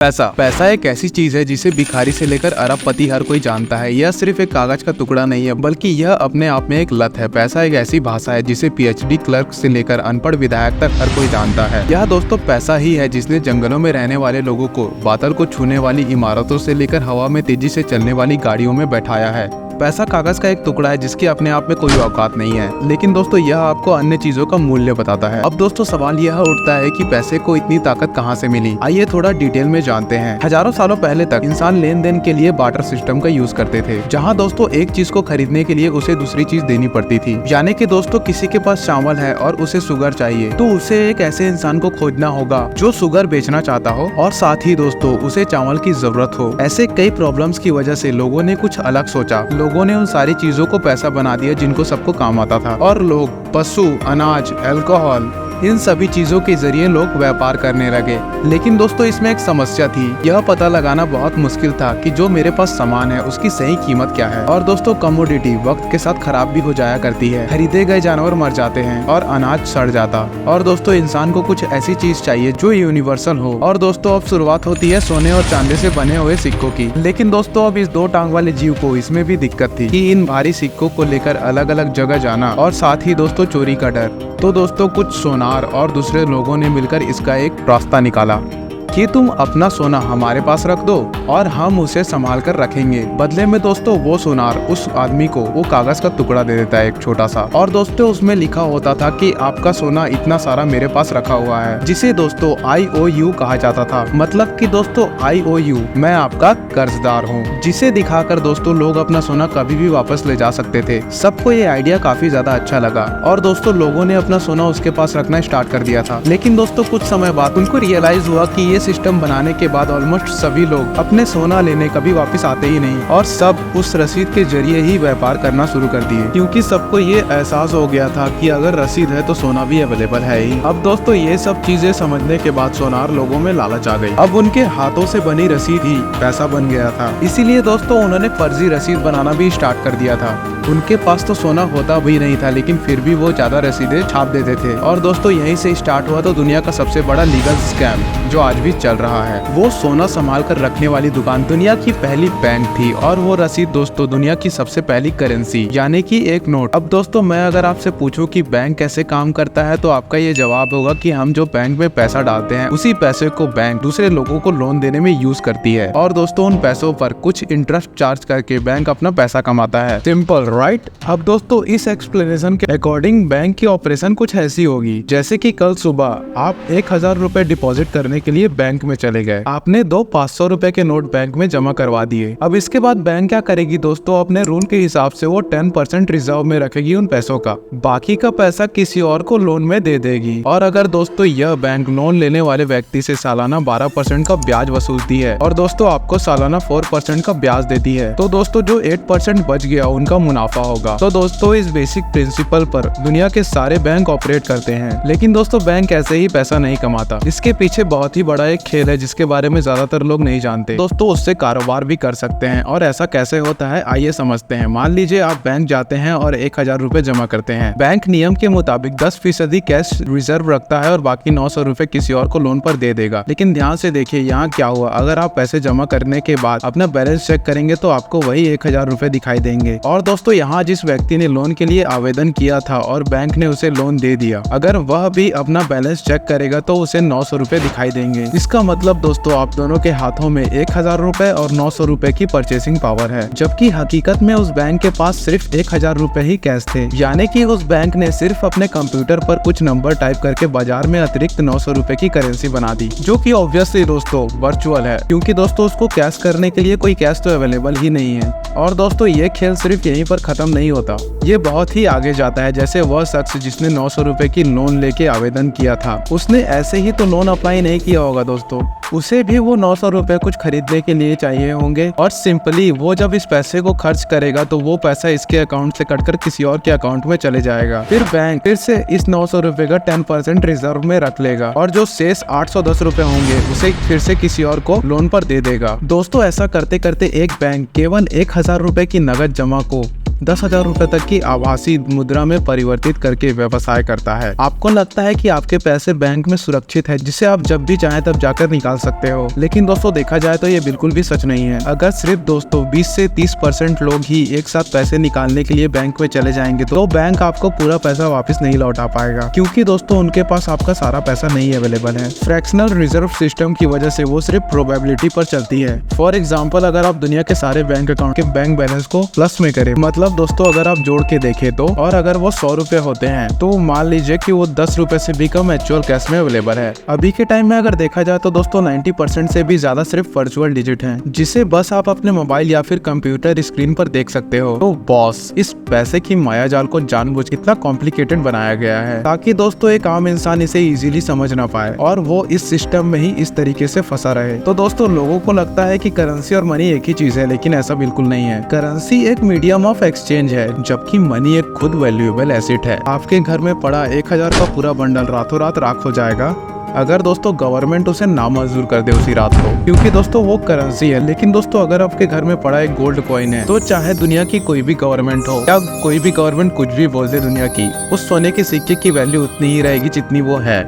पैसा पैसा एक ऐसी चीज है जिसे भिखारी से लेकर अरबपति हर कोई जानता है। यह सिर्फ एक कागज का टुकड़ा नहीं है, बल्कि यह अपने आप में एक लत है। पैसा एक ऐसी भाषा है जिसे पीएचडी क्लर्क से लेकर अनपढ़ विधायक तक हर कोई जानता है। यह दोस्तों पैसा ही है जिसने जंगलों में रहने वाले लोगों को बादल को छूने वाली इमारतों से लेकर हवा में तेजी से चलने वाली गाड़ियों में बैठाया है। पैसा कागज का एक टुकड़ा है जिसकी अपने आप में कोई औकात नहीं है, लेकिन दोस्तों यह आपको अन्य चीजों का मूल्य बताता है। अब दोस्तों सवाल यह उठता है कि पैसे को इतनी ताकत कहां से मिली। आइए थोड़ा डिटेल में जानते हैं। हजारों सालों पहले तक इंसान लेन देन के लिए बार्टर सिस्टम का यूज करते थे, जहां दोस्तों एक चीज को खरीदने के लिए उसे दूसरी चीज देनी पड़ती थी। यानी कि दोस्तों किसी के पास चावल है और उसे शुगर चाहिए, तो उसे एक ऐसे इंसान को खोजना होगा जो शुगर बेचना चाहता हो और साथ ही दोस्तों उसे चावल की जरूरत हो। ऐसे कई प्रॉब्लम्स की वजह से लोगों ने कुछ अलग सोचा। लोगों ने उन सारी चीजों को पैसा बना दिया जिनको सबको काम आता था, और लोग पशु, अनाज, अल्कोहल, इन सभी चीजों के जरिए लोग व्यापार करने लगे। लेकिन दोस्तों इसमें एक समस्या थी। यह पता लगाना बहुत मुश्किल था कि जो मेरे पास सामान है उसकी सही कीमत क्या है। और दोस्तों कमोडिटी वक्त के साथ खराब भी हो जाया करती है। खरीदे गए जानवर मर जाते हैं और अनाज सड़ जाता। और दोस्तों इंसान को कुछ ऐसी चीज चाहिए जो यूनिवर्सल हो। और दोस्तों अब शुरुआत होती है सोने और चांदी से बने हुए सिक्कों की। लेकिन दोस्तों अब इस दो टांग वाले जीव को इसमें भी दिक्कत थी कि इन भारी सिक्कों को लेकर अलग अलग जगह जाना, और साथ ही दोस्तों चोरी का डर। तो दोस्तों कुछ सोनार और दूसरे लोगों ने मिलकर इसका एक रास्ता निकाला कि तुम अपना सोना हमारे पास रख दो और हम उसे संभाल कर रखेंगे। बदले में दोस्तों वो सोनार उस आदमी को वो कागज का टुकड़ा दे देता है, एक छोटा सा। और दोस्तों उसमें लिखा होता था कि आपका सोना इतना सारा मेरे पास रखा हुआ है, जिसे दोस्तों IOU कहा जाता था। मतलब कि दोस्तों IOU, मैं आपका कर्जदार हूँ, जिसे दिखाकर दोस्तों लोग अपना सोना कभी भी वापस ले जा सकते थे। सबको ये आइडिया काफी ज्यादा अच्छा लगा और दोस्तों लोगों ने अपना सोना उसके पास रखना स्टार्ट कर दिया था। लेकिन दोस्तों कुछ समय बाद उनको रियलाइज हुआ कि ये सिस्टम बनाने के बाद ऑलमोस्ट सभी लोग अपने सोना लेने कभी वापस आते ही नहीं, और सब उस रसीद के जरिए ही व्यापार करना शुरू कर दिए, क्योंकि सबको ये एहसास हो गया था कि अगर रसीद है तो सोना भी अवेलेबल है ही। अब दोस्तों ये सब चीजें समझने के बाद सोनार लोगों में लालच आ गई। अब उनके हाथों से बनी रसीद ही पैसा बन गया था। इसीलिए दोस्तों उन्होंने फर्जी रसीद बनाना भी स्टार्ट कर दिया था। उनके पास तो सोना होता भी नहीं था, लेकिन फिर भी वो ज्यादा रसीदें छाप देते थे। और दोस्तों यहीं से स्टार्ट हुआ तो दुनिया का सबसे बड़ा लीगल स्कैम जो आज भी चल रहा है। वो सोना संभाल कर रखने वाली दुकान दुनिया की पहली बैंक थी, और वो रसीद दोस्तों दुनिया की सबसे पहली करेंसी, यानी कि एक नोट। अब दोस्तों मैं अगर आपसे पूछूं कि बैंक कैसे काम करता है, तो आपका ये जवाब होगा कि हम जो बैंक में पैसा डालते हैं उसी पैसे को बैंक दूसरे लोगों को लोन देने में यूज करती है, और दोस्तों उन पैसों पर कुछ इंटरेस्ट चार्ज करके बैंक अपना पैसा कमाता है। Simple right. अब दोस्तों इस एक्सप्लेनेशन के अकॉर्डिंग बैंक की ऑपरेशन कुछ ऐसी होगी, जैसे कि कल सुबह आप 1000 रुपए डिपॉजिट करने के लिए बैंक में चले गए। आपने 2 500 रुपए के नोट बैंक में जमा करवा दिए। अब इसके बाद बैंक क्या करेगी दोस्तों, अपने रूल के हिसाब से वो 10% रिजर्व में रखेगी उन पैसों का। बाकी का पैसा किसी और को लोन में दे देगी। और अगर दोस्तों यह बैंक लोन लेने वाले व्यक्ति से सालाना 12% का ब्याज वसूलती है, और दोस्तों आपको सालाना 4% का ब्याज देती है, तो दोस्तों जो 8% बच गया उनका मुनाफा होगा। तो दोस्तों इस बेसिक प्रिंसिपल पर दुनिया के सारे बैंक ऑपरेट करते हैं। लेकिन दोस्तों बैंक ऐसे ही पैसा नहीं कमाता। इसके पीछे बहुत ही बड़ा एक खेल है जिसके बारे में ज्यादातर लोग नहीं जानते। दोस्तों उससे कारोबार भी कर सकते हैं, और ऐसा कैसे होता है आइए समझते हैं। मान लीजिए आप बैंक जाते हैं और 1000 रुपए जमा करते हैं। बैंक नियम के मुताबिक 10% कैश रिजर्व रखता है और बाकी 900 रुपए किसी और को लोन पर दे देगा। लेकिन ध्यान से देखिए यहाँ क्या हुआ। अगर आप पैसे जमा करने के बाद अपना बैलेंस चेक करेंगे तो आपको वही 1000 रुपए दिखाई देंगे। और दोस्तों यहाँ जिस व्यक्ति ने लोन के लिए आवेदन किया था और बैंक ने उसे लोन दे दिया, अगर वह भी अपना बैलेंस चेक करेगा तो उसे 900 रुपए दिखाई देंगे। इसका मतलब दोस्तों आप दोनों के हाथों में 1000 रुपए और 900 रुपए की परचेसिंग पावर है, जबकि हकीकत में उस बैंक के पास सिर्फ 1000 रुपए ही कैश थे। यानी कि उस बैंक ने सिर्फ अपने कंप्यूटर पर कुछ नंबर टाइप करके बाजार में अतिरिक्त 900 रुपए की करेंसी बना दी, जो कि ऑब्वियसली दोस्तों वर्चुअल है, क्योंकि दोस्तों उसको कैश करने के लिए कोई कैश तो अवेलेबल ही नहीं है। और दोस्तों ये खेल सिर्फ यहीं पर खत्म नहीं होता, ये बहुत ही आगे जाता है। जैसे वह शख्स जिसने 900 रुपए की लोन लेके आवेदन किया था, उसने ऐसे ही तो लोन अप्लाई नहीं किया होगा दोस्तों, उसे भी वो 900 रुपए कुछ खरीदने के लिए चाहिए होंगे, और सिंपली वो जब इस पैसे को खर्च करेगा तो वो पैसा इसके अकाउंट से कटकर किसी और के अकाउंट में चले जाएगा। फिर बैंक फिर से इस 900 रुपए का 10% रिजर्व में रख लेगा, और जो शेष 810 रुपए होंगे उसे फिर से किसी और को लोन पर दे देगा। दोस्तों ऐसा करते करते एक बैंक केवल 1000 रुपए की नगद जमा को 10,000 रुपए तक की आभासी मुद्रा में परिवर्तित करके व्यवसाय करता है। आपको लगता है कि आपके पैसे बैंक में सुरक्षित है जिसे आप जब भी चाहें तब जाकर निकाल सकते हो, लेकिन दोस्तों देखा जाए तो ये बिल्कुल भी सच नहीं है। अगर सिर्फ दोस्तों 20 से 30% लोग ही एक साथ पैसे निकालने के लिए बैंक में चले जाएंगे तो बैंक आपको पूरा पैसा वापस नहीं लौटा पाएगा, क्योंकि दोस्तों उनके पास आपका सारा पैसा नहीं अवेलेबल है। फ्रैक्शनल रिजर्व सिस्टम की वजह से वो सिर्फ प्रोबेबिलिटी पर चलती है। फॉर एग्जाम्पल, अगर आप दुनिया के सारे बैंक अकाउंट के बैंक बैलेंस को प्लस में करें, मतलब दोस्तों अगर आप जोड़ के देखें तो, और अगर वो 100 रुपए होते हैं तो मान लीजिए कि वो 10 रुपए से भी कम एक्चुअल कैश में अवेलेबल है। अभी के टाइम में अगर देखा जाए तो दोस्तों 90% से भी ज्यादा सिर्फ वर्चुअल डिजिट हैं, जिसे बस आप अपने मोबाइल या फिर कंप्यूटर स्क्रीन पर देख सकते हो। तो बॉस, इस पैसे की मायाजाल को जानबूझ कितना कॉम्प्लिकेटेड बनाया गया है ताकि दोस्तों एक आम इंसान इसे इजीली समझ ना पाए और वो इस सिस्टम में ही इस तरीके से फंसा रहे। तो दोस्तों लोगों को लगता है कि करेंसी और मनी एक ही चीज है, लेकिन ऐसा बिल्कुल नहीं है। करेंसी एक मीडियम ऑफ एक्सचेंज है, जबकि मनी एक खुद वैल्यूएबल एसेट है। आपके घर में पड़ा 1000 का पूरा बंडल रातों रात राख हो जाएगा अगर दोस्तों गवर्नमेंट उसे नामंजूर कर दे उसी रात को, क्योंकि दोस्तों वो करेंसी है। लेकिन दोस्तों अगर आपके घर में पड़ा एक गोल्ड कॉइन है तो चाहे दुनिया की कोई भी गवर्नमेंट हो या कोई भी गवर्नमेंट कुछ भी बोल दे दुनिया की, उस सोने के सिक्के की वैल्यू उतनी ही रहेगी जितनी वो है।